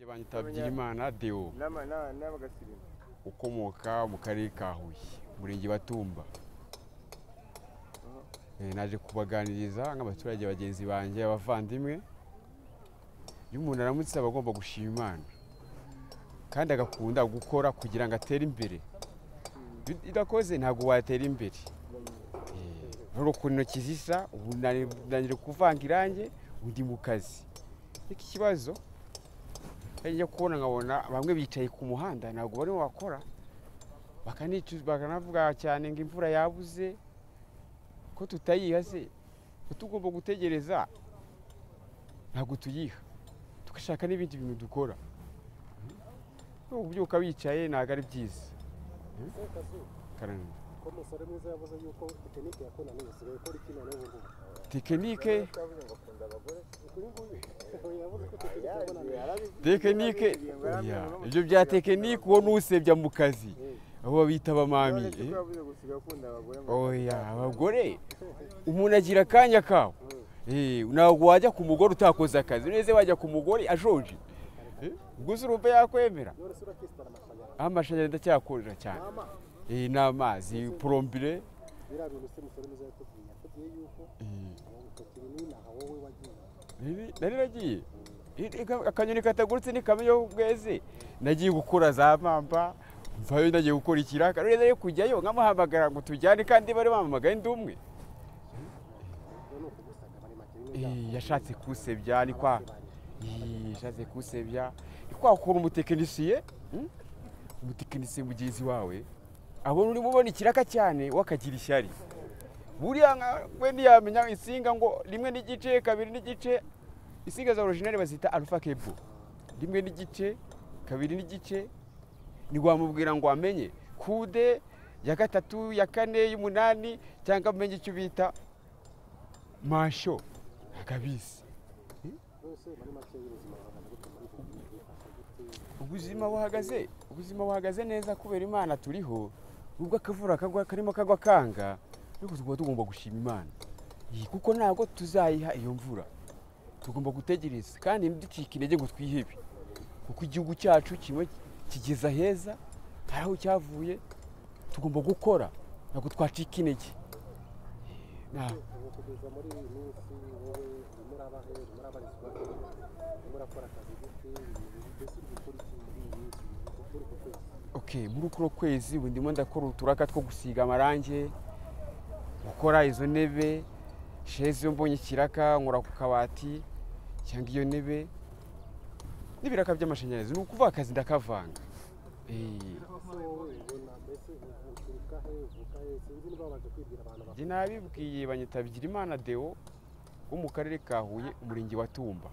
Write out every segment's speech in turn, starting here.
Banyita Bigirimana Deo ukomoka mu karere ka Huye murenge wa Tumba. Naje kubaganiriza nk'abaturage bagenzi banjye abavandimwe. Iyo umuntu aramutse abagomba gushima Imana kandi agakunda gukora kugira ngo atere imbere. Idakoze ntago watera imbere. Rero ku ntoki zisa ubu nanire kuvanga irange undi mu kazi. Iki kibazo njya kubona nkabona bamwe bicaye ku muhanda ntago bari wakora bakanavuga cyane ngo imvura yabuze ko tutayiha se tugomba gutegereza ntago tuyiha tugashaka n'ibindi bintu dukora. Ubyuka bicaye ntago ari byiza. Tekinike ibyo bya tekinike uwo nusebya mu kazi abo bita abamami. Oya abagore umuntu agira akanya kawe. Ntabwo wajya ku mugore utakoze akazi neze wajya ku mugore ajoje gusa urumva yakwemera. Amashanyarazi ndacyakorera cyane n'amazi plombire naragiye akanyoni katagurutse nikamyo bweze nagiye gukora za mamba mvayo nagiye gukora ikiraka rero yo kujyayo nkamuhamagara ngo tujyane kandi bari bamamagaye ndumwe. Yashatse kusebya ni kwa yashatse kusebya kwa ukora umutekinisiye mugenzi wawe abona uri mubona ikiraka cyane wakagira ishyari buriya we ntiyamenya insinga ngo rimwe n'igice kabiri n'igice. Insinga za original bazita alpha cable rimwe n'igice kabiri n'igice ni wamubwira ngo amenye kude ya gatatu ya kane y'umunani cyangwa amenye icyo bita masho akabisi. Ubuzima buhagaze neza kubera Imana turiho. Ubwo akavura kagwa karimo kagwa kanga ariko tugomba gushima Imana kuko ntago tuzayiha iyo mvura. Tugomba gutegereza kandi ntiducike intege ngo twihebe kuko igihugu cyacu kimwe kigeza heza aho cyavuye. Tugomba gukora ntabwo twacika intege. Muri uko kwezi ndimo ndakora uturaka two gusiga amarange gukora izo ntebe sheze yo mbonye ikiraka nkora ku kabati cyangwa iyo ntebe n'ibiraka by'amashanyarazi ni ukuvuga akazi ndakavanga. Njye nabibwiye banyita Bigirimana Deo wo mu karere ka Huye umurenge wa Tumba.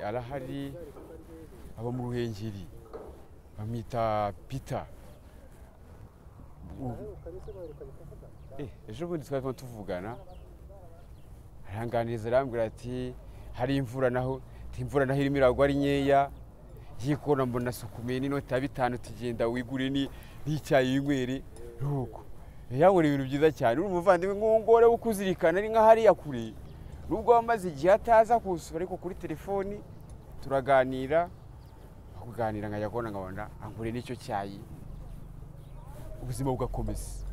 Arahari aba mu Ruhengeri bamwita Peter. Ejo bundi twari tuvugana aranganiriza arambwira ati hari imvura naho irimo iragwa ari nkeya yikona mbona sukume n'inota 5 tugenda wigure n'icyayi winywere ruko yabura ibintu byiza cyane. Uri umuvandimwe ngongore ukuzirikana ari nka hariya kure nubwo wamaze igihe ataza kusura ariko kuri telefoni turaganira nkajya kubona nkabona angure n'icyo cyayi ubuzima bugakomeza.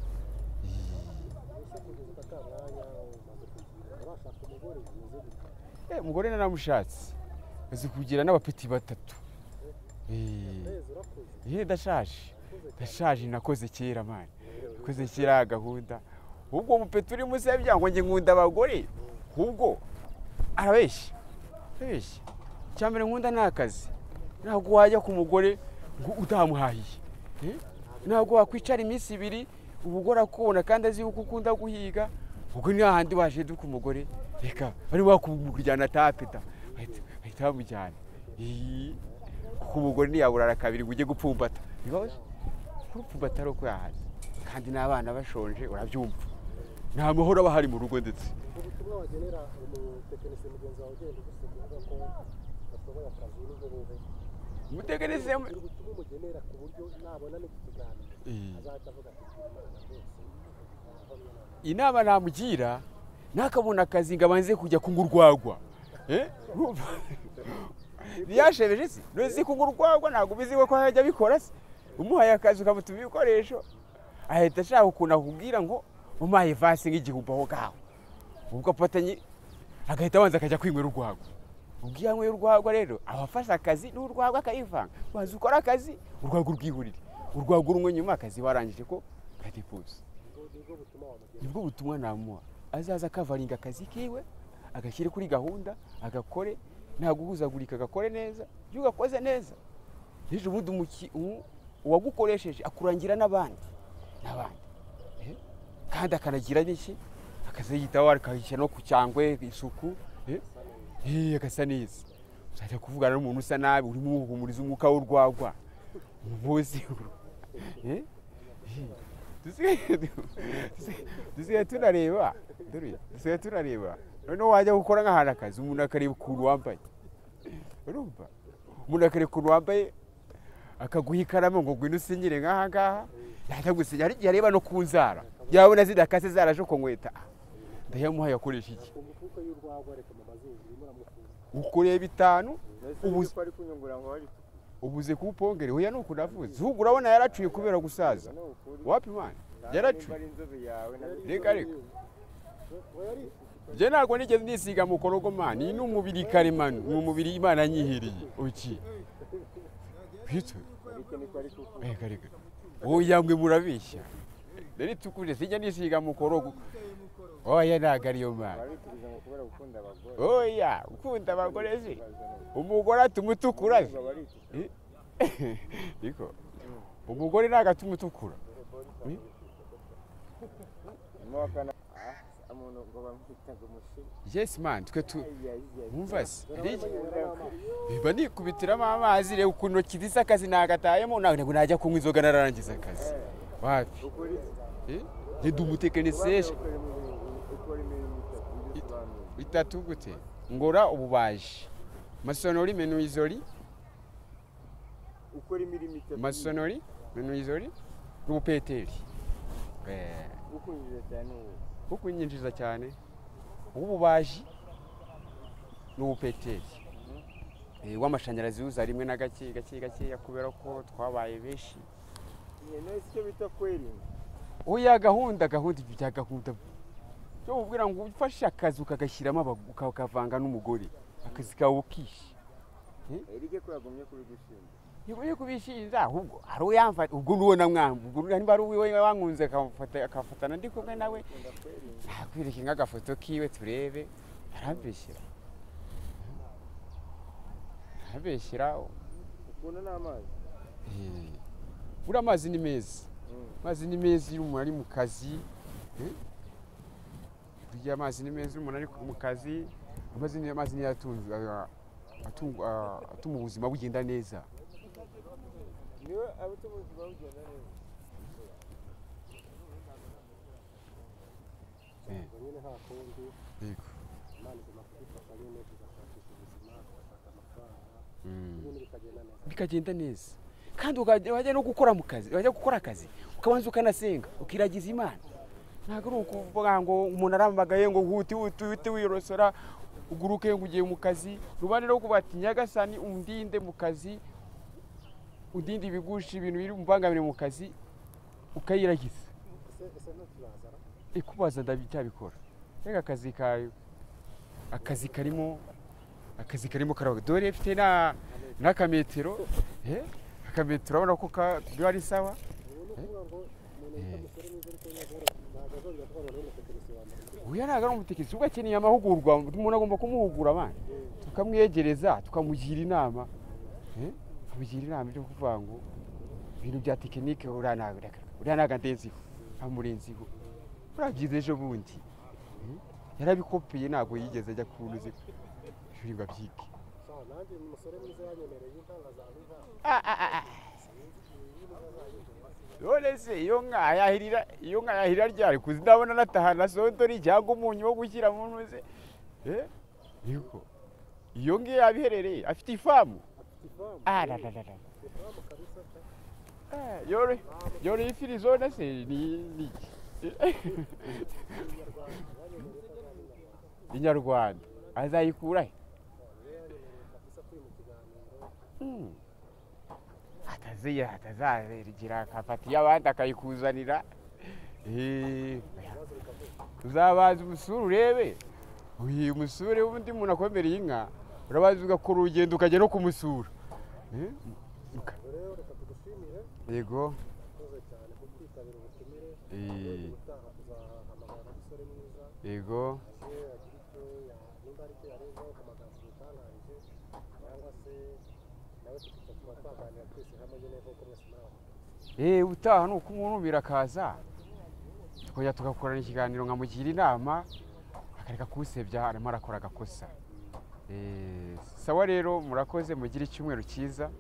Umugore naramushatse azi kugira n'abapeti 3. Ndashaje nakoze kera mani nakoze kera gahunda ubwo umupeti uri musebya ngo nge nkunda abagore ubwo arabeshya cyambere nkunda nakazi ntabwo wajya ku mugore ngo utamuhahiye. Ntabwo wakwicara iminsi 2 ubugora kubona kandi azi uko ukunda guhiga ubwo ni hahandi waje duka umugore reka bari wakujyana tapeta ahita bamujyana kuko umugore ntiyaburara kabiri ngo ujye gupfumbata bibaje kurupfumbata ro kwahaze kandi n'abana bashonje urabyumva nta mahoro bahari mu rugo. Ndetse ubutumwa wagenera umutekinisiye mugenzi wawe ugenda gusigaza ko ashoboye akazi n'ubuvuzi umutekinisiye ubutumwa mugenera ku buryo nabona n'ikiganiro azaca avuga ati Imana rwose inama namugira nakabona akazi ngo abanze kujya kunywa urwagwa ntiyashebeje se ntuzi kunywa urwagwa ntabwo ubizi ko yajya abikora se umuhaye akazi ukamutuma ibikoresho ahita ashaka ukuntu akubwira ngo umuhaye vasi nk'igihumbi aho ngaho ubwo afatanye agahita abanza akajya kwinywera urwagwa ubwo iyo anyweye urwagwa rero aba afashe akazi n'urwagwa akayivanga waza ukora akazi urwagwa urwihurire urwagwa urunywe nyuma akazi warangije ko kadipuza nibwo butumwa namuha azaza akavaringa akazi kiwe agashyire kuri gahunda agakore nta guhuzagurika agakore neza iyo ugakoze neza ejo ubundi uwagukoresheje akurangira n'abandi kandi akanagira n'iki akaziyitaho akayishyira no ku cyangwe isuku agasa neza uzajya kuvugana n'umuntu usa nabi urimo umuhumuriza umwuka w'urwagwa umuzi dusigaye tunareba noneho wajya gukora nk'ahantu akazi umuntu akareba ukuntu wambaye urumva umuntu akareba ukuntu wambaye akaguha ikaramu ngo ngwino usinyire nk'aha ngaha yajya gusinya hari igihe areba no ku nzara yabona zidakase zaraje ko nkweta ndayamuhaye akoresha iki ukureba 5 ubuze kuwupongere hoya nuko navuze ahubwo urabona yaracuye kubera gusaza wapi mwana yaracuye reka je ntabwo nigeze nisiga mu korogo mani ni n'umubiri karemano mu mubiri Imana nyihiriye uki bito reka oya mwe murabishya rero tukuje sijya nisiga mu korogo oya nagariyo mwana oya ukunda abagore se umugore atumutukura niko umugore nagatumutukura yes man twe tu mumvase biba nikubitiramo amazi rero ukuntu kidisa akazi nagatayemo ntabwo najya kunywa inzoga nararangiza akazi wapi ndi umutekinisiyesha itatu gute ngora ububaji masonori menuizori ukora imirimo itatu masonori menuizori n'ubupeteri ukunyinjiza cyane ububaji n'ubupeteri w'amashanyarazi uza rimwe na gake kubera ko twabaye benshi icyo bita kweringa oya gahunda ibya gahunda cyo ubwira ngo ufashe akazi ukagashyiramo ukavanga n'umugore akazi kawe ukisha erike ko yagomye kubigushinga yego kubishinza ahubwo ari uyamva ubwo nubona mwamba ubwo niba ari uwe wankunze akafatana ndi kumwe nawe nakwirika nk'agafoto kiwe turebe arabeshyira ukuntu n'amazi uri amazi ni meza iyo umuntu ari mu kazi burya amazi ni meza iyo umuntu ari mu kazi amazi niyo atuma ubuzima bugenda neza niwe abutuma ubuzima bugenda neza nyine nta kundi Imana igomba kudufasha nyine tugashakisha ubuzima tugashaka amafaranga ibintu bikagenda neza kandi wajya no gukora mu kazi wajya gukora akazi ukabanza ukanasenga ukiragiza Imana ntabwo ari ukuvuga ngo umuntu aramagaye ngo huti wirosora uguruke ngo ugiye mu kazi rubane no kubati Nyagasani undinde mu kazi undinde ibigushi ibintu biri umbangamire mu kazi ukayiragiza ikubaza ndabicyabikora reka akazi karimo karabaga dore ifite n'akametero akametero urabona ko ari sawa uyu ntabwo ari umutekinisiye ubwo akeneye amahugurwa umuntu agomba kumuhugura abana tukamwegereza tukamugira inama byo kuvuga ngo ibintu bya tekinike uriya ntabwo ndenziho amurenziho uragize ejo bundi yarabikopeye ntabwo yigeze ajya kunuza ishuri ngo abyige nanjye umusore mwiza yanyemereye intanga za biva none se iyo nka yahirira ryari kuzi ndabona natahana sondori cyangwa umunyu wo gushyira mu ntuze niko iyo ngiyo yabiherereye afite ifamu yore ifirizone se ni inyarwanda azayikura he? Atazagira akafatiye abandi akayikuzanira. Uzabaza umusura urebe, uyu umusure undi muntu akomereye inka, urabaza ugakora urugendo ukajya no kumusura. Yego. Yego. Utaha ni uko umuntu birakaza tukajya tugakorana ikiganiro nkamugira inama akareka kusebya arimo arakora agakosa. Sawa rero murakoze mugire icyumweru cyiza.